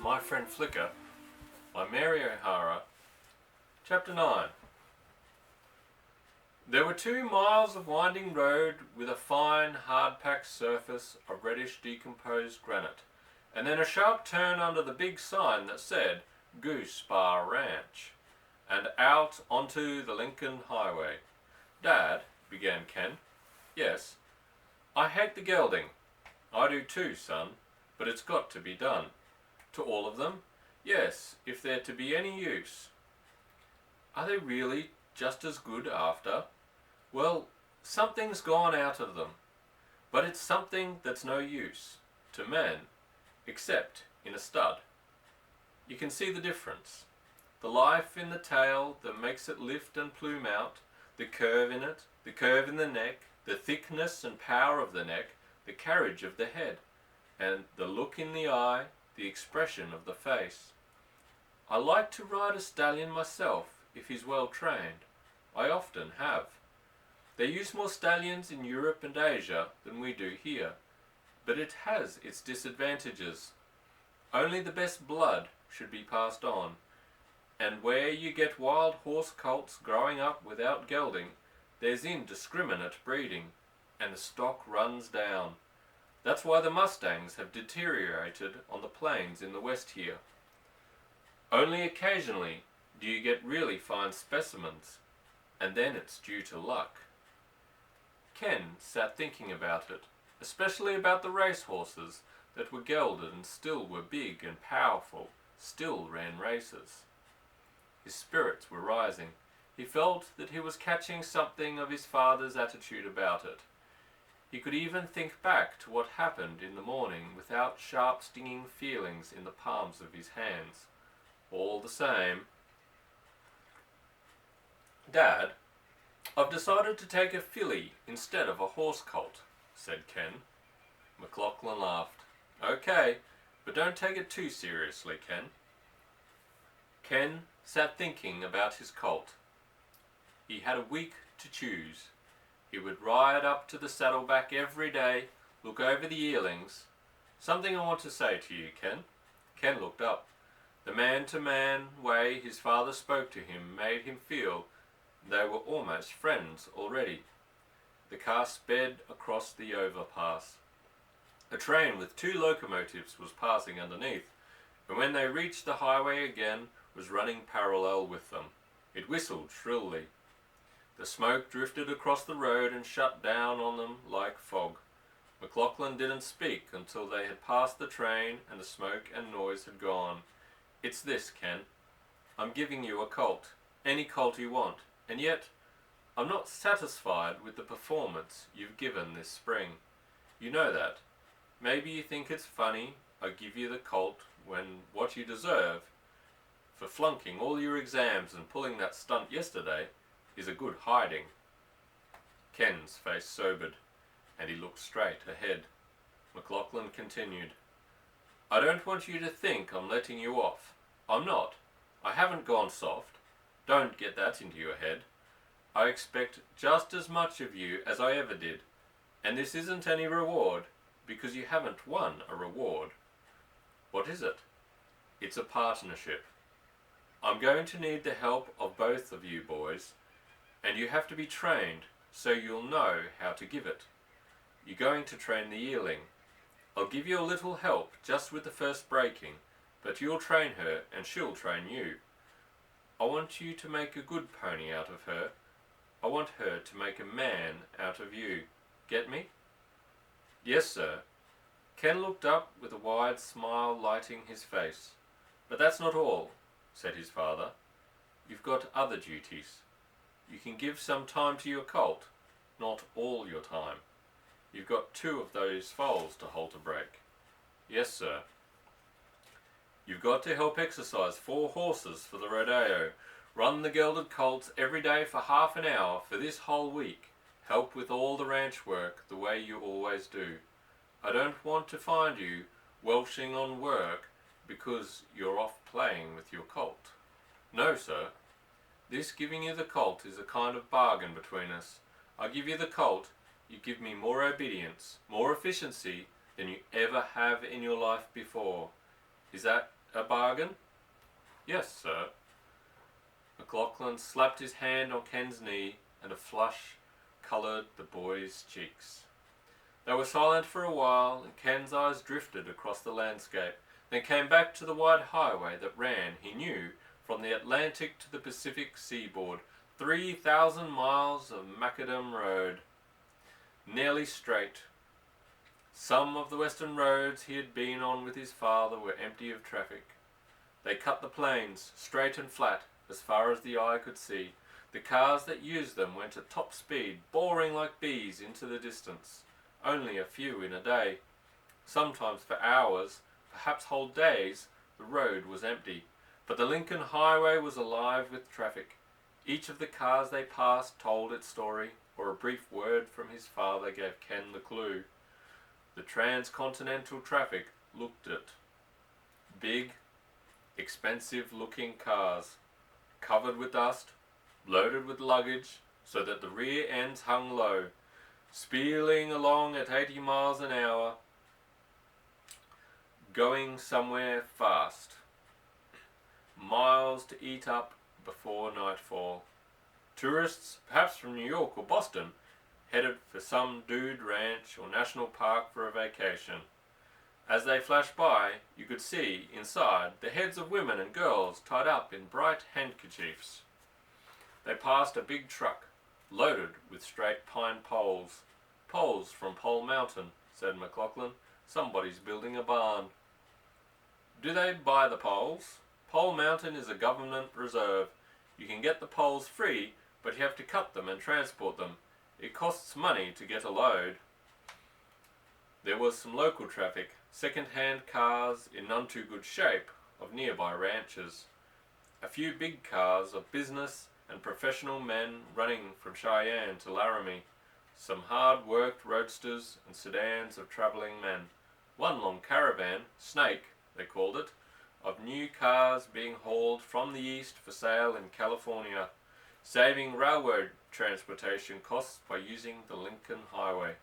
My Friend Flicka by Mary O'Hara. Chapter 9. There were 2 miles of winding road with a fine, hard-packed surface of reddish decomposed granite, and then a sharp turn under the big sign that said Goose Bar Ranch, and out onto the Lincoln Highway. "Dad," began Ken. "Yes." "I hate the gelding." "I do too, son, but it's got to be done." "To all of them?" "Yes, if they're to be any use." "Are they really just as good after?" "Well, something's gone out of them, but it's something that's no use to men, except in a stud. You can see the difference. The life in the tail that makes it lift and plume out, the curve in it, the curve in the neck, the thickness and power of the neck, the carriage of the head, and the look in the eye, the expression of the face. I like to ride a stallion myself if he's well trained. I often have. They use more stallions in Europe and Asia than we do here, but it has its disadvantages. Only the best blood should be passed on, and where you get wild horse colts growing up without gelding, there's indiscriminate breeding, and the stock runs down. That's why the mustangs have deteriorated on the plains in the west here. Only occasionally do you get really fine specimens, and then it's due to luck. Ken sat thinking about it, especially about the racehorses that were gelded and still were big and powerful, still ran races. His spirits were rising. He felt that he was catching something of his father's attitude about it. He could even think back to what happened in the morning without sharp stinging feelings in the palms of his hands. All the same. "Dad, I've decided to take a filly instead of a horse colt," said Ken. McLaughlin laughed. "Okay, but don't take it too seriously, Ken." Ken sat thinking about his colt. He had a week to choose. He would ride up to the saddleback every day, look over the yearlings. "Something I want to say to you, Ken." Ken looked up. The man-to-man way his father spoke to him made him feel they were almost friends already. The car sped across the overpass. A train with 2 locomotives was passing underneath, and when they reached the highway again, was running parallel with them. It whistled shrilly. The smoke drifted across the road and shut down on them like fog. McLaughlin didn't speak until they had passed the train and the smoke and noise had gone. "It's this, Ken. I'm giving you a colt, any colt you want, and yet I'm not satisfied with the performance you've given this spring. You know that. Maybe you think it's funny I give you the colt when what you deserve for flunking all your exams and pulling that stunt yesterday is a good hiding." Ken's face sobered, and he looked straight ahead. McLaughlin continued, "I don't want you to think I'm letting you off. I'm not. I haven't gone soft. Don't get that into your head. I expect just as much of you as I ever did, and this isn't any reward, because you haven't won a reward." "What is it?" "It's a partnership. I'm going to need the help of both of you boys, and you have to be trained so you'll know how to give it. You're going to train the yearling. I'll give you a little help just with the first breaking, but you'll train her and she'll train you. I want you to make a good pony out of her. I want her to make a man out of you. Get me?" "Yes, sir." Ken looked up with a wide smile lighting his face. "But that's not all," said his father. "You've got other duties. You can give some time to your colt, not all your time. You've got 2 of those foals to hold a break." "Yes, sir." "You've got to help exercise 4 horses for the rodeo. Run the gelded colts every day for half an hour for this whole week. Help with all the ranch work the way you always do. I don't want to find you welshing on work because you're off playing with your colt." "No, sir. This giving you the colt is a kind of bargain between us. I give you the colt, you give me more obedience, more efficiency than you ever have in your life before. Is that a bargain?" "Yes, sir." McLaughlin slapped his hand on Ken's knee, and a flush coloured the boy's cheeks. They were silent for a while, and Ken's eyes drifted across the landscape, then came back to the wide highway that ran, he knew, from the Atlantic to the Pacific seaboard, 3,000 miles of macadam road, nearly straight. Some of the western roads he had been on with his father were empty of traffic. They cut the plains, straight and flat, as far as the eye could see. The cars that used them went at top speed, boring like bees into the distance. Only a few in a day. Sometimes for hours, perhaps whole days, the road was empty. But the Lincoln Highway was alive with traffic. Each of the cars they passed told its story, or a brief word from his father gave Ken the clue. The transcontinental traffic looked at big, expensive-looking cars, covered with dust, loaded with luggage, so that the rear ends hung low, speeding along at 80 miles an hour, going somewhere fast. Miles to eat up before nightfall. Tourists, perhaps from New York or Boston, headed for some dude ranch or national park for a vacation. As they flashed by, you could see, inside, the heads of women and girls tied up in bright handkerchiefs. They passed a big truck, loaded with straight pine poles. "Poles from Pole Mountain," said McLaughlin. "Somebody's building a barn." "Do they buy the poles?" "Pole Mountain is a government reserve. You can get the poles free, but you have to cut them and transport them. It costs money to get a load." There was some local traffic, second-hand cars in none too good shape of nearby ranches. A few big cars of business and professional men running from Cheyenne to Laramie. Some hard-worked roadsters and sedans of travelling men. One long caravan, Snake, they called it, of new cars being hauled from the east for sale in California, saving railroad transportation costs by using the Lincoln Highway.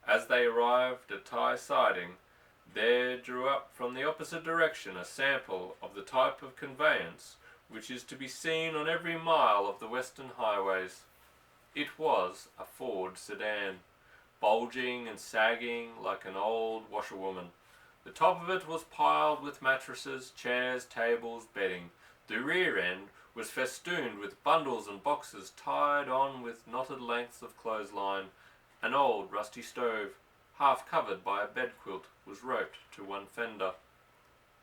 As they arrived at Thai Siding, there drew up from the opposite direction a sample of the type of conveyance which is to be seen on every mile of the western highways. It was a Ford sedan, bulging and sagging like an old washerwoman. The top of it was piled with mattresses, chairs, tables, bedding. The rear end was festooned with bundles and boxes tied on with knotted lengths of clothesline. An old rusty stove, half covered by a bedquilt, was roped to one fender.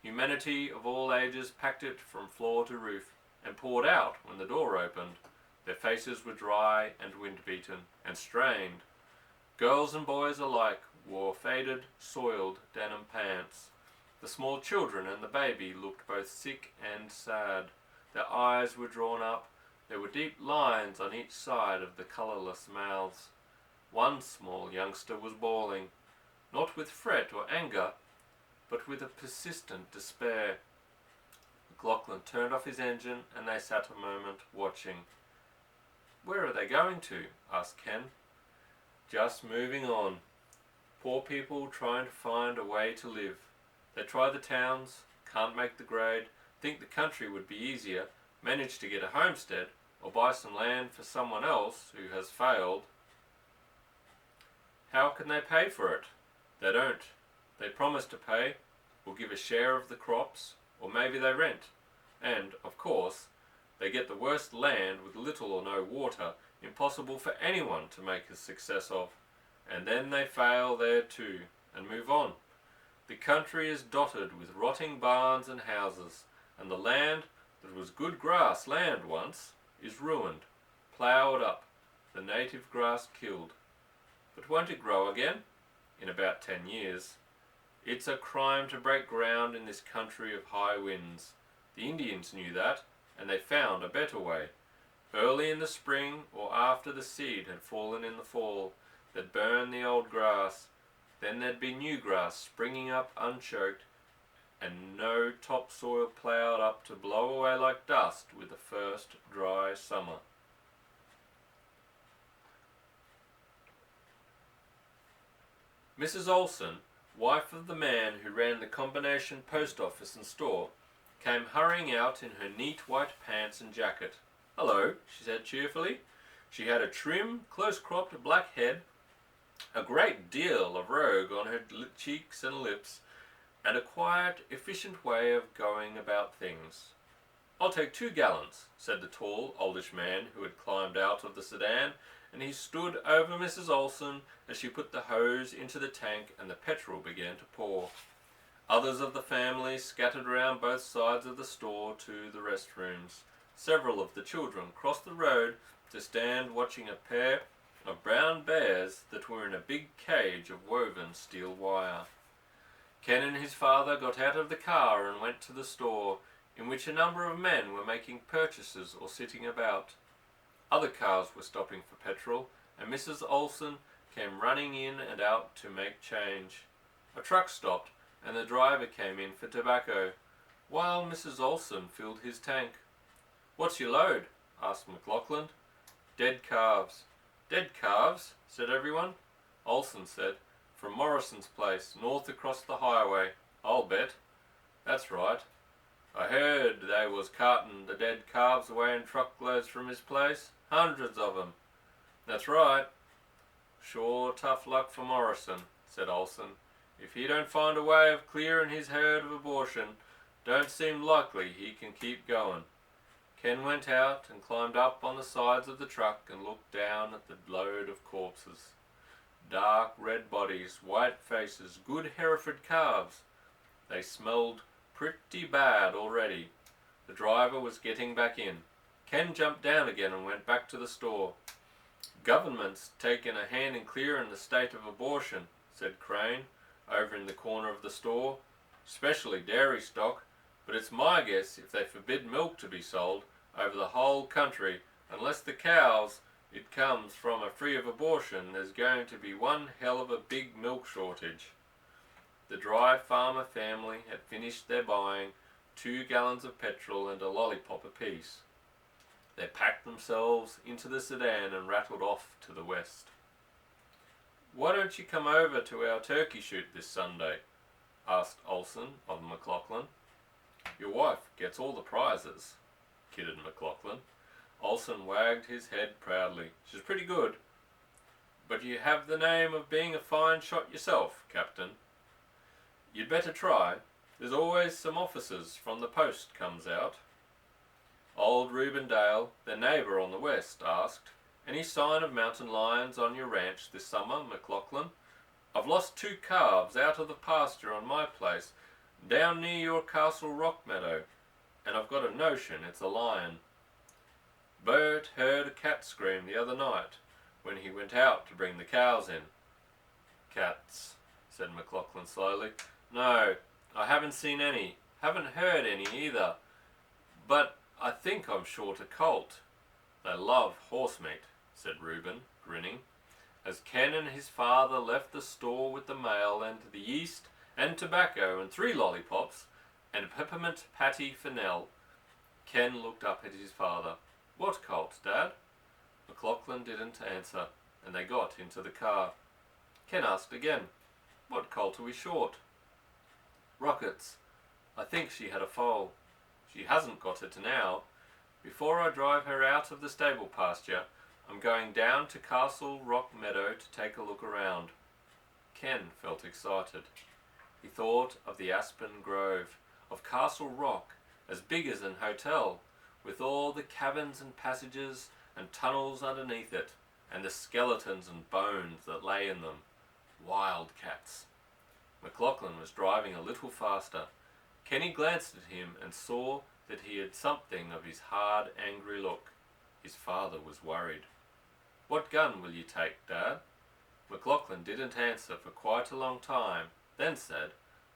Humanity of all ages packed it from floor to roof, and poured out when the door opened. Their faces were dry and wind-beaten, and strained. Girls and boys alike wore faded, soiled denim pants. The small children and the baby looked both sick and sad. Their eyes were drawn up. There were deep lines on each side of the colourless mouths. One small youngster was bawling, not with fret or anger, but with a persistent despair. McLaughlin turned off his engine, and they sat a moment, watching. "Where are they going to?" asked Ken. "Just moving on. Poor people trying to find a way to live. They try the towns, can't make the grade, think the country would be easier, manage to get a homestead, or buy some land for someone else who has failed. How can they pay for it? They don't. They promise to pay, or give a share of the crops, or maybe they rent. And, of course, they get the worst land with little or no water, impossible for anyone to make a success of. And then they fail there too, and move on. The country is dotted with rotting barns and houses, and the land that was good grass land once is ruined, ploughed up, the native grass killed. But won't it grow again? In about 10 years. It's a crime to break ground in this country of high winds. The Indians knew that, and they found a better way. Early in the spring, or after the seed had fallen in the fall, they'd burn the old grass. Then there'd be new grass springing up unchoked, and no topsoil ploughed up to blow away like dust with the first dry summer. Mrs. Olson wife of the man who ran the combination post office and store, came hurrying out in her neat white pants and jacket. "Hello," she said cheerfully. She had a trim, close-cropped black head, a great deal of rogue on her cheeks and lips, and a quiet, efficient way of going about things. "I'll take 2 gallons," said the tall, oldish man who had climbed out of the sedan, and he stood over Mrs. Olsen as she put the hose into the tank and the petrol began to pour. Others of the family scattered around both sides of the store to the restrooms. Several of the children crossed the road to stand watching a pair of brown bears that were in a big cage of woven steel wire. Ken and his father got out of the car and went to the store, in which a number of men were making purchases or sitting about. Other cars were stopping for petrol, and Mrs. Olsen came running in and out to make change. A truck stopped, and the driver came in for tobacco, while Mrs. Olsen filled his tank. "What's your load?" asked McLaughlin. "Dead calves." "Dead calves?" said everyone. Olsen said, "From Morrison's place, north across the highway, I'll bet." "That's right. I heard they was carting the dead calves away in truckloads from his place. Hundreds of 'em." "That's right." "Sure tough luck for Morrison," said Olsen. "If he don't find a way of clearing his herd of abortion, don't seem likely he can keep going." Ken went out and climbed up on the sides of the truck and looked down at the load of corpses. Dark red bodies, white faces, good Hereford calves. They smelled pretty bad already. The driver was getting back in. Ken jumped down again and went back to the store. "Government's taken a hand in clearing the state of abortion," said Crane, over in the corner of the store. "Especially dairy stock, but it's my guess if they forbid milk to be sold over the whole country, unless the cows it comes from are free of abortion, there's going to be one hell of a big milk shortage." The Dry Farmer family had finished their buying, 2 gallons of petrol and a lollipop apiece. They packed themselves into the sedan and rattled off to the west. "Why don't you come over to our turkey shoot this Sunday?" asked Olsen of McLaughlin. "Your wife gets all the prizes," kidded McLaughlin. Olsen wagged his head proudly. "She's pretty good." "But you have the name of being a fine shot yourself, Captain." "You'd better try. There's always some officers from the post comes out." Old Reuben Dale, their neighbour on the west, asked, "Any sign of mountain lions on your ranch this summer, McLaughlin? I've lost 2 calves out of the pasture on my place, down near your Castle Rock meadow, and I've got a notion it's a lion." "Bert heard a cat scream the other night when he went out to bring the cows in." "Cats," said McLaughlin slowly. "No, I haven't seen any. Haven't heard any either. But I think I'm short a colt." "They love horse meat," said Reuben, grinning. As Ken and his father left the store with the mail and the yeast and tobacco and 3 lollipops and a peppermint patty for Nell, Ken looked up at his father. "What colt, Dad?" McLaughlin didn't answer, and they got into the car. Ken asked again, "What colt are we short?" "Rockets. I think she had a foal. She hasn't got it now. Before I drive her out of the stable pasture, I'm going down to Castle Rock Meadow to take a look around." Ken felt excited. He thought of the Aspen Grove, of Castle Rock, as big as an hotel, with all the cabins and passages and tunnels underneath it, and the skeletons and bones that lay in them. Wildcats. McLaughlin was driving a little faster. Kenny glanced at him and saw that he had something of his hard, angry look. His father was worried. "What gun will you take, Dad?" McLaughlin didn't answer for quite a long time, then said,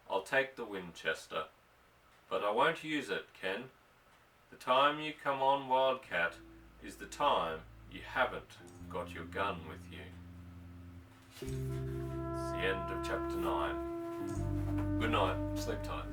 "I'll take the Winchester. But I won't use it, Ken. The time you come on Wildcat is the time you haven't got your gun with you." It's the end of chapter 9. Good night, sleep tight.